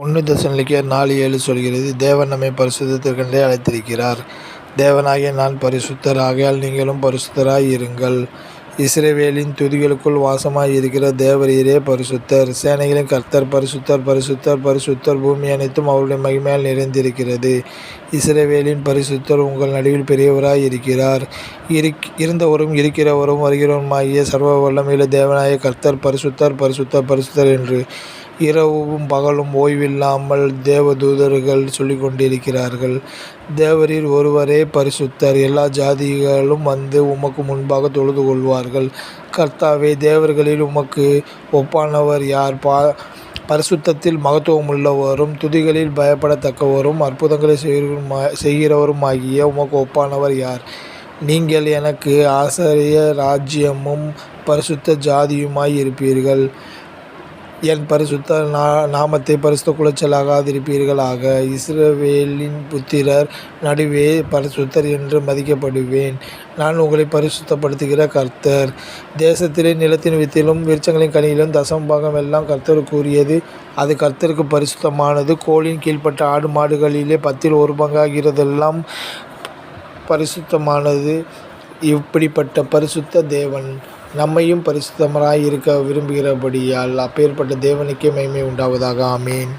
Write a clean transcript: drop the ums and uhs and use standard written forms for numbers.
1 தெசலோனிக்கேயர் 4:7 சொல்கிறது, தேவன் நம்மை பரிசுத்தத்திற்கென்றே அழைத்திருக்கிறார். தேவனாகிய நான் பரிசுத்தர், ஆகையால் நீங்களும் பரிசுத்தராய் இருங்கள். இஸ்ரவேலின் துதிகளுக்குள் வாசமாய் இருக்கிற தேவரீரே பரிசுத்தர். சேனைகளின் கர்த்தர் பரிசுத்தர், பரிசுத்தர், பரிசுத்தர். பூமி அனைத்தும் அவருடைய மகிமையால் நிறைந்திருக்கிறது. இஸ்ரவேலின் பரிசுத்தர் உங்கள் நடுவில் பெரியவராய் இருக்கிறார். இருந்தவரும் இருக்கிறவரும் வருகிறவருமாகிய சர்வ வல்லமையுள்ள தேவனாகிய கர்த்தர் பரிசுத்தர், பரிசுத்தர், பரிசுத்தர் என்று இரவும் பகலும் ஓய்வில்லாமல் தேவதூதர்கள் சொல்லிக்கொண்டிருக்கிறார்கள். தேவரீர் ஒருவரே பரிசுத்தர். எல்லா ஜாதிகளும் வந்து உமக்கு முன்பாக தொழுது கொள்வார்கள். கர்த்தாவே, தேவர்களில் உமக்கு ஒப்பானவர் யார்? பரிசுத்தத்தில் மகத்துவமுள்ளவரும் துதிகளில் பயப்படத்தக்கவரும் அற்புதங்களை செய்கிறவருமாகிய உமக்கு ஒப்பானவர் யார்? நீங்கள் எனக்கு ஆசாரிய ராஜ்யமும் பரிசுத்த ஜாதியுமாய் இருப்பீர்கள். என் பரிசுத்த நாமத்தை பரிசுத்தக் குலைச்சலாகாதிருப்பீர்களாக. இஸ்ரவேலின் புத்திரர் நடுவே பரிசுத்தர் என்று மதிக்கப்படுவேன். நான் உங்களை பரிசுத்தப்படுத்துகிற கர்த்தர். தேசத்திலே நிலத்தின் வித்திலும் விருட்சங்களின் கனியிலும் தசமபாகம் எல்லாம் கர்த்தருக்குரியது. அது கர்த்தருக்கு பரிசுத்தமானது. கோலின் கீழ்ப்பட்ட ஆடு மாடுகளிலே 10 1 பங்காகிறதெல்லாம் பரிசுத்தமானது. இப்படிப்பட்ட பரிசுத்த தேவன் நம்மையும் பரிசுத்தராய் இருக்க விரும்புகிறபடியால் அப்பேற்பட்ட தேவனுக்கே மகிமை உண்டாவதாக. ஆமென்.